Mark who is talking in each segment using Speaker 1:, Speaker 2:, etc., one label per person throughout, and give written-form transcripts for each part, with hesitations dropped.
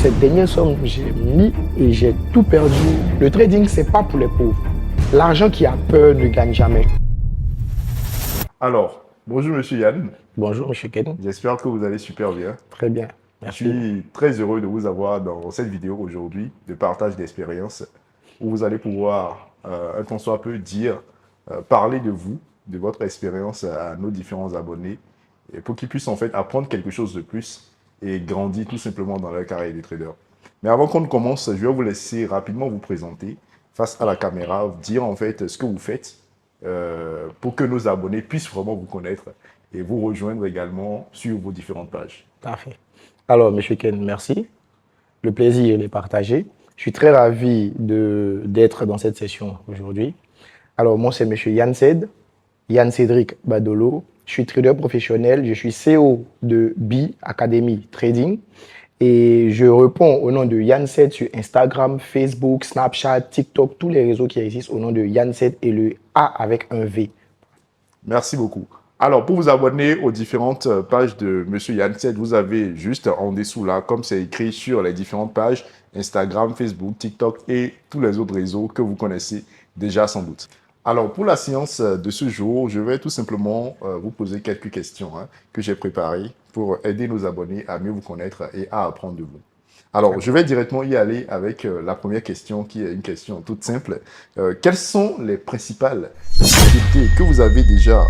Speaker 1: cette dernière somme, j'ai mis et j'ai tout perdu. Le trading, c'est pas pour les pauvres. L'argent qui a peur ne gagne jamais.
Speaker 2: Alors, bonjour Monsieur Yann.
Speaker 1: Bonjour, Monsieur Ken.
Speaker 2: J'espère que vous allez super bien.
Speaker 1: Très bien.
Speaker 2: Je
Speaker 1: Merci.
Speaker 2: suis très heureux de vous avoir dans cette vidéo aujourd'hui de partage d'expérience où vous allez pouvoir, un temps soit peu, parler de vous, de votre expérience à nos différents abonnés et pour qu'ils puissent en fait apprendre quelque chose de plus et grandir tout simplement dans leur carrière de trader. Mais avant qu'on ne commence, je vais vous laisser rapidement vous présenter face à la caméra, dire en fait ce que vous faites pour que nos abonnés puissent vraiment vous connaître et vous rejoindre également sur vos différentes pages.
Speaker 1: Parfait. Alors, M. Ken, merci. Le plaisir est partagé. Je suis très ravi d'être dans cette session aujourd'hui. Alors, moi, c'est M. Yann Ced, Yann Cédric Badolo. Je suis trader professionnel. Je suis CEO de B Academy Trading. Et je réponds au nom de Yann Ced sur Instagram, Facebook, Snapchat, TikTok, tous les réseaux qui existent au nom de Yann Ced et le A avec un V.
Speaker 2: Merci beaucoup. Alors, pour vous abonner aux différentes pages de M. Yann Ced, vous avez juste en dessous là, comme c'est écrit sur les différentes pages, Instagram, Facebook, TikTok et tous les autres réseaux que vous connaissez déjà sans doute. Alors, pour la séance de ce jour, je vais tout simplement vous poser quelques questions que j'ai préparées pour aider nos abonnés à mieux vous connaître et à apprendre de vous. Alors, je vais directement y aller avec la première question qui est une question toute simple. Quelles sont les principales difficultés que vous avez déjà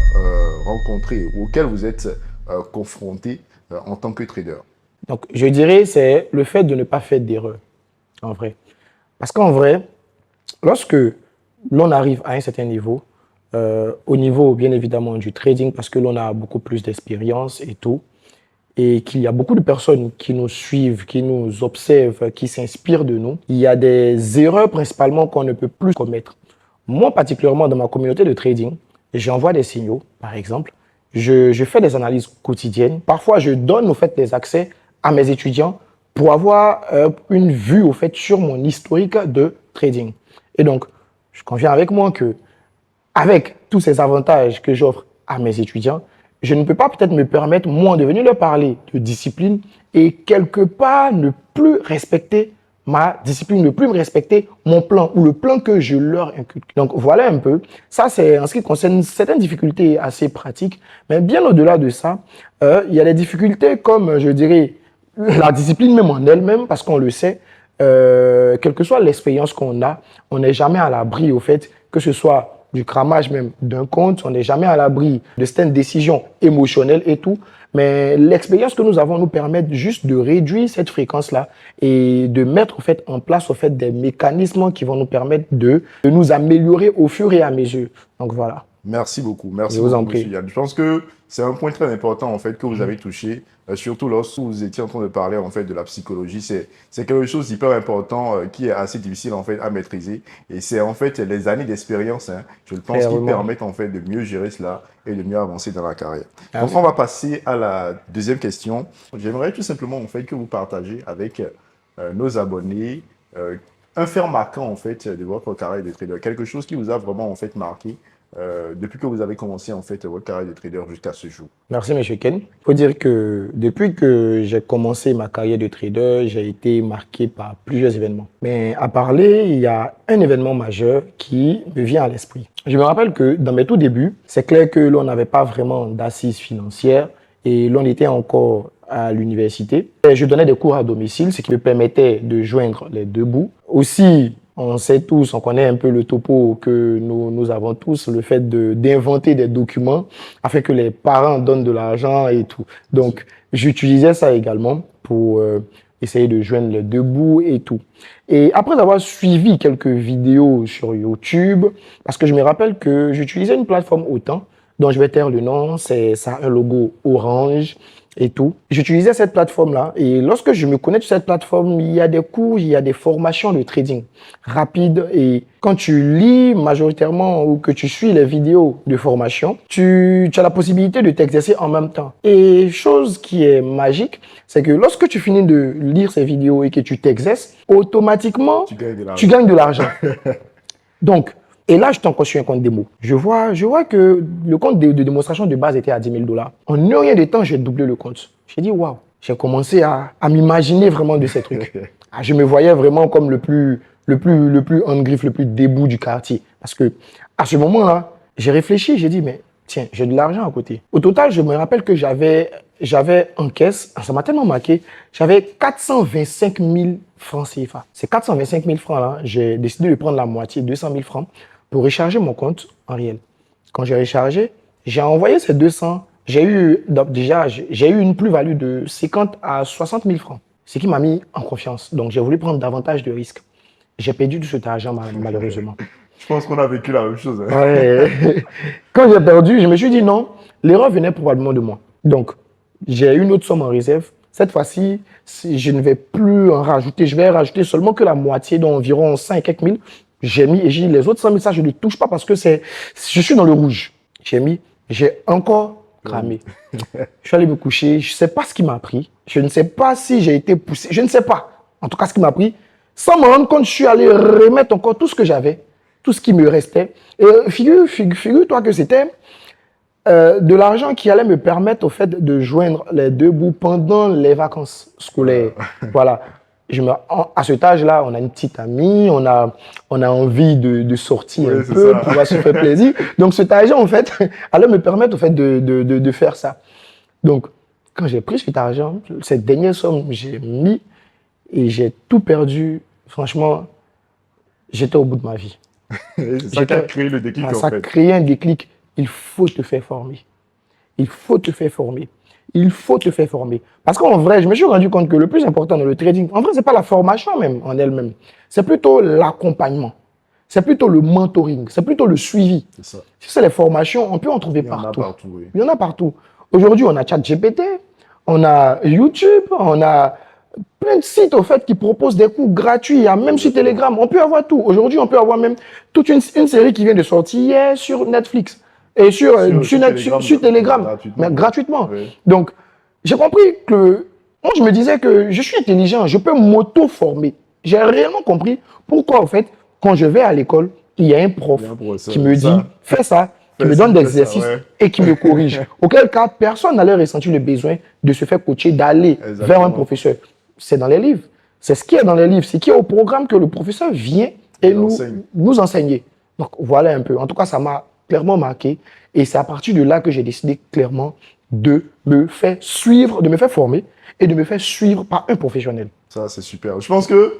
Speaker 2: rencontrées ou auxquelles vous êtes confronté en tant que trader?
Speaker 1: Donc, je dirais c'est le fait de ne pas faire d'erreur, en vrai. Parce qu'en vrai, lorsque l'on arrive à un certain niveau, au niveau bien évidemment du trading, parce que l'on a beaucoup plus d'expérience et tout, et qu'il y a beaucoup de personnes qui nous suivent, qui nous observent, qui s'inspirent de nous, il y a des erreurs principalement qu'on ne peut plus commettre. Moi, particulièrement dans ma communauté de trading, j'envoie des signaux, par exemple. Je fais des analyses quotidiennes. Parfois, je donne au fait des accès à mes étudiants pour avoir une vue au fait sur mon historique de trading. Et donc, je conviens avec moi que avec tous ces avantages que j'offre à mes étudiants, je ne peux pas peut-être me permettre, moi, de venir leur parler de discipline et quelque part ne plus respecter ma discipline, ne plus me respecter mon plan ou le plan que je leur inculque. Donc, voilà un peu. Ça, c'est en ce qui concerne certaines difficultés assez pratiques. Mais bien au-delà de ça, il y a des difficultés comme, je dirais, la discipline même en elle-même, parce qu'on le sait, quelle que soit l'expérience qu'on a, on n'est jamais à l'abri au fait que ce soit du cramage même d'un compte, on n'est jamais à l'abri de certaines décisions émotionnelles et tout, mais l'expérience que nous avons nous permet juste de réduire cette fréquence-là et de mettre au fait, en place au fait, des mécanismes qui vont nous permettre de nous améliorer au fur et à mesure. Donc voilà.
Speaker 2: Merci beaucoup. Merci
Speaker 1: Je vous en
Speaker 2: beaucoup,
Speaker 1: prie.
Speaker 2: Monsieur Yann. Je pense que c'est un point très important en fait que vous avez touché, surtout lorsque vous étiez en train de parler en fait de la psychologie. C'est quelque chose d'hyper important qui est assez difficile en fait à maîtriser. Et c'est en fait les années d'expérience, je pense, qui permettent en fait de mieux gérer cela et de mieux avancer dans la carrière. Donc on va passer à la deuxième question. J'aimerais tout simplement en fait que vous partagez avec nos abonnés un fait marquant en fait de votre carrière de trader, quelque chose qui vous a vraiment en fait marqué. Depuis que vous avez commencé en fait votre carrière de trader jusqu'à ce jour.
Speaker 1: Merci M. Ken. Il faut dire que depuis que j'ai commencé ma carrière de trader, j'ai été marqué par plusieurs événements. Mais à parler, il y a un événement majeur qui me vient à l'esprit. Je me rappelle que dans mes tout débuts, c'est clair que l'on n'avait pas vraiment d'assises financières et l'on était encore à l'université. Je donnais des cours à domicile, ce qui me permettait de joindre les deux bouts. Aussi, on sait tous, on connaît un peu le topo que nous avons tous, le fait d'inventer des documents afin que les parents donnent de l'argent et tout. Donc, j'utilisais ça également pour essayer de joindre les deux bouts et tout. Et après avoir suivi quelques vidéos sur YouTube, parce que je me rappelle que j'utilisais une plateforme Autant, dont je vais taire le nom, ça a un logo orange et tout. J'utilisais cette plateforme-là et lorsque je me connecte sur cette plateforme, il y a des cours, il y a des formations de trading rapides et quand tu lis majoritairement ou que tu suis les vidéos de formation, tu as la possibilité de t'exercer en même temps. Et chose qui est magique, c'est que lorsque tu finis de lire ces vidéos et que tu t'exerces, automatiquement, tu gagnes de l'argent. Donc, et là, je t'en construis un compte démo. Je vois que le compte de démonstration de base était à 10 000 $. En un rien de temps, j'ai doublé le compte. J'ai dit, waouh. j'ai commencé à m'imaginer vraiment de ces trucs. Ah, je me voyais vraiment comme le plus en griffe, le plus debout du quartier. Parce que à ce moment-là, j'ai réfléchi, j'ai dit, mais tiens, j'ai de l'argent à côté. Au total, je me rappelle que j'avais en caisse, ça m'a tellement marqué, j'avais 425 000 francs CFA. Ces 425 000 francs-là, j'ai décidé de prendre la moitié, 200 000 francs, pour recharger mon compte en réel. Quand j'ai rechargé, j'ai envoyé ces 200. J'ai eu une plus-value de 50 à 60 000 francs, ce qui m'a mis en confiance. Donc, j'ai voulu prendre davantage de risques. J'ai perdu tout cet argent, malheureusement.
Speaker 2: Je pense qu'on a vécu la même chose. Hein.
Speaker 1: Ouais. Quand j'ai perdu, je me suis dit non, l'erreur venait probablement de moi. Donc, j'ai une autre somme en réserve. Cette fois-ci, je ne vais plus en rajouter. Je vais rajouter seulement que la moitié, d'environ 5 quelques mille. J'ai dit les autres 100 000, ça, je ne touche pas parce que je suis dans le rouge. J'ai encore cramé. Je suis allé me coucher. Je ne sais pas ce qui m'a pris. Je ne sais pas si j'ai été poussé. Je ne sais pas. En tout cas, ce qui m'a pris. Sans me rendre compte, je suis allé remettre encore tout ce que j'avais, tout ce qui me restait. Et figure-toi que c'était de l'argent qui allait me permettre au fait de joindre les deux bouts pendant les vacances scolaires. Voilà. À cet âge-là, on a une petite amie, on a envie de sortir un peu, de pouvoir se faire plaisir. Donc cet argent, en fait, allait me permettre au fait de faire ça. Donc, quand j'ai pris cet argent, cette dernière somme, j'ai mis et j'ai tout perdu. Franchement, j'étais au bout de ma vie.
Speaker 2: C'est ça qui a créé le déclic, en fait.
Speaker 1: Ça a créé un déclic. Il faut te faire former. Il faut te faire former. Il faut te faire former. Parce qu'en vrai, je me suis rendu compte que le plus important dans le trading, en vrai, ce n'est pas la formation même en elle-même. C'est plutôt l'accompagnement. C'est plutôt le mentoring. C'est plutôt le suivi. C'est ça. Si c'est les formations, on peut en trouver partout. Il y en a partout. Aujourd'hui, on a ChatGPT, on a YouTube, on a plein de sites au fait qui proposent des cours gratuits. Il y a même sur Telegram. On peut avoir tout. Aujourd'hui, on peut avoir même toute une série qui vient de sortir hier sur Netflix. Et sur Telegram, mais gratuitement. Oui. Donc, j'ai compris que, moi, je me disais que je suis intelligent, je peux m'auto-former. J'ai réellement compris pourquoi, en fait, quand je vais à l'école, il y a un prof qui me dit, fais ça, qui me donne des exercices et qui me corrige. Auquel cas, personne n'allait ressentir le besoin de se faire coacher, d'aller vers un professeur. C'est dans les livres. C'est ce qui est dans les livres. C'est qui est au programme que le professeur vient et nous enseigner. Donc, voilà un peu. En tout cas, ça m'a clairement marqué. Et c'est à partir de là que j'ai décidé clairement de me faire suivre, de me faire former et de me faire suivre par un professionnel.
Speaker 2: Ça, c'est super. Je pense que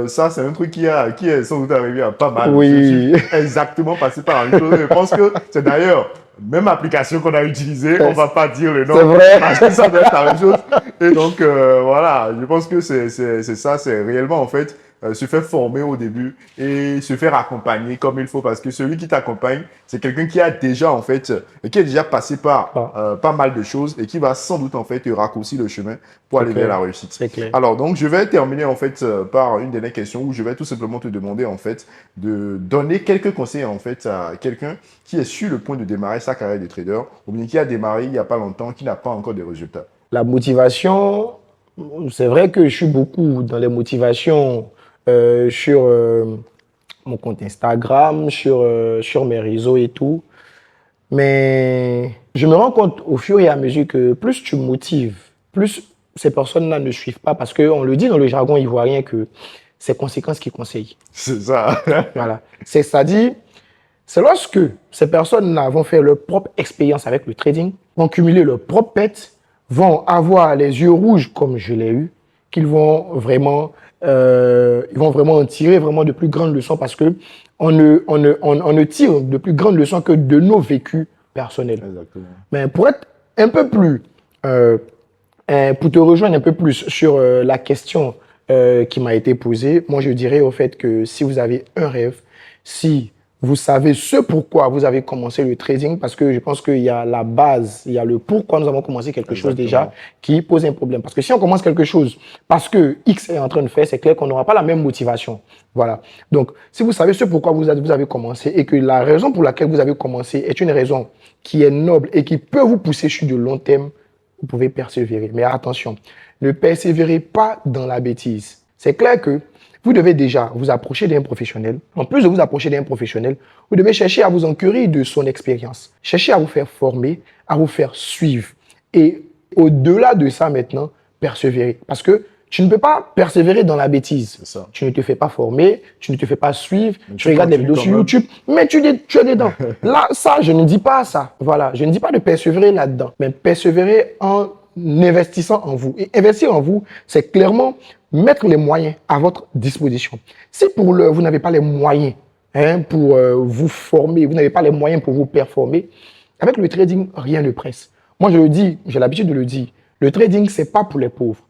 Speaker 2: ça, c'est un truc qui est sans doute arrivé à pas mal.
Speaker 1: Oui.
Speaker 2: Je suis exactement passé par la même chose. Je pense que c'est d'ailleurs même application qu'on a utilisée. On ne va pas dire le nom.
Speaker 1: C'est vrai.
Speaker 2: Parce que ça doit être la même chose. Et donc, voilà, je pense que c'est ça. C'est réellement, en fait, se faire former au début et se faire accompagner comme il faut, parce que celui qui t'accompagne, c'est quelqu'un qui a déjà, en fait, qui est déjà passé par pas mal de choses et qui va sans doute, en fait, te raccourcir le chemin pour aller vers la réussite.
Speaker 1: C'est clair.
Speaker 2: Alors, donc, je vais terminer, en fait, par une dernière question où je vais tout simplement te demander, en fait, de donner quelques conseils, en fait, à quelqu'un qui est sur le point de démarrer sa carrière de trader ou bien qui a démarré il n'y a pas longtemps, qui n'a pas encore de résultats.
Speaker 1: La motivation, c'est vrai que je suis beaucoup dans les motivations sur mon compte Instagram, sur mes réseaux et tout. Mais je me rends compte au fur et à mesure que plus tu motives, plus ces personnes-là ne suivent pas, parce qu'on le dit dans le jargon ivoirien que c'est conséquences qui conseillent.
Speaker 2: C'est ça.
Speaker 1: Voilà. C'est-à-dire, c'est lorsque ces personnes-là vont faire leur propre expérience avec le trading, vont cumuler leur propre pète, vont avoir les yeux rouges comme je l'ai eu, qu'ils vont vraiment en tirer vraiment de plus grandes leçons, parce que on ne tire de plus grandes leçons que de nos vécus personnels.
Speaker 2: Exactement.
Speaker 1: Mais pour être un peu plus, pour te rejoindre un peu plus sur la question qui m'a été posée, moi je dirais au fait que si vous avez un rêve, si vous savez ce pourquoi vous avez commencé le trading, parce que je pense qu'il y a la base, il y a le pourquoi nous avons commencé quelque chose déjà qui pose un problème. Parce que si on commence quelque chose parce que X est en train de faire, c'est clair qu'on n'aura pas la même motivation. Voilà. Donc, si vous savez ce pourquoi vous avez commencé et que la raison pour laquelle vous avez commencé est une raison qui est noble et qui peut vous pousser sur du long terme, vous pouvez persévérer. Mais attention, ne persévérez pas dans la bêtise. C'est clair que vous devez déjà vous approcher d'un professionnel. En plus de vous approcher d'un professionnel, vous devez chercher à vous enquérir de son expérience. Cherchez à vous faire former, à vous faire suivre. Et au-delà de ça maintenant, persévérer. Parce que tu ne peux pas persévérer dans la bêtise.
Speaker 2: C'est ça.
Speaker 1: Tu ne te fais pas former, tu ne te fais pas suivre,
Speaker 2: Mais
Speaker 1: tu
Speaker 2: tu
Speaker 1: regardes des
Speaker 2: continues
Speaker 1: vidéos sur
Speaker 2: quand même.
Speaker 1: YouTube, mais tu es dedans. Là, ça, je ne dis pas ça. Voilà, je ne dis pas de persévérer là-dedans, mais persévérer en investissant en vous. Et investir en vous, c'est clairement mettre les moyens à votre disposition. Si vous n'avez pas les moyens pour vous former, vous n'avez pas les moyens pour vous performer, avec le trading, rien ne presse. Moi, je le dis, j'ai l'habitude de le dire, le trading, c'est pas pour les pauvres.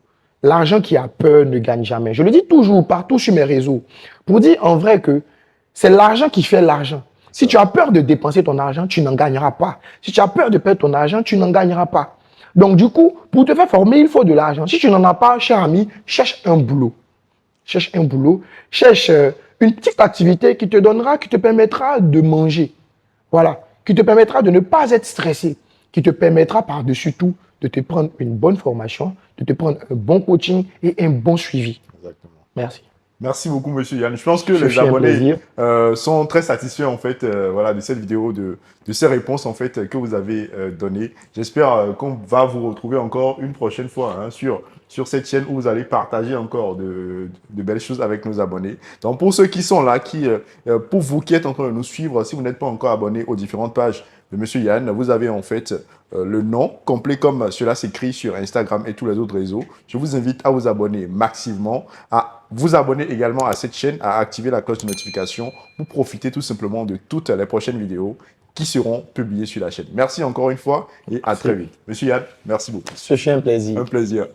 Speaker 1: L'argent qui a peur ne gagne jamais. Je le dis toujours partout sur mes réseaux pour dire en vrai que c'est l'argent qui fait l'argent. Si tu as peur de dépenser ton argent, tu n'en gagneras pas. Si tu as peur de perdre ton argent, tu n'en gagneras pas. Donc, du coup, pour te faire former, il faut de l'argent. Si tu n'en as pas, cher ami, cherche un boulot. Cherche un boulot. Cherche une petite activité qui te permettra de manger. Voilà. Qui te permettra de ne pas être stressé. Qui te permettra par-dessus tout de te prendre une bonne formation, de te prendre un bon coaching et un bon suivi.
Speaker 2: Exactement.
Speaker 1: Merci.
Speaker 2: Merci beaucoup, Monsieur Yann. Je pense que
Speaker 1: Ce
Speaker 2: les
Speaker 1: fut un
Speaker 2: abonnés
Speaker 1: plaisir.
Speaker 2: sont très satisfaits en fait, voilà, de cette vidéo, de ces réponses en fait que vous avez données. J'espère qu'on va vous retrouver encore une prochaine fois hein, sur cette chaîne où vous allez partager encore de belles choses avec nos abonnés. Donc pour ceux qui sont là, pour vous qui êtes en train de nous suivre, si vous n'êtes pas encore abonné aux différentes pages de Monsieur Yann, vous avez en fait le nom complet comme cela s'écrit sur Instagram et tous les autres réseaux. Je vous invite à vous abonner massivement, à vous abonner également à cette chaîne, à activer la cloche de notification pour profiter tout simplement de toutes les prochaines vidéos qui seront publiées sur la chaîne. Merci encore une fois et à très vite. Monsieur Yann, merci beaucoup.
Speaker 1: Ce fut un plaisir.
Speaker 2: Un plaisir.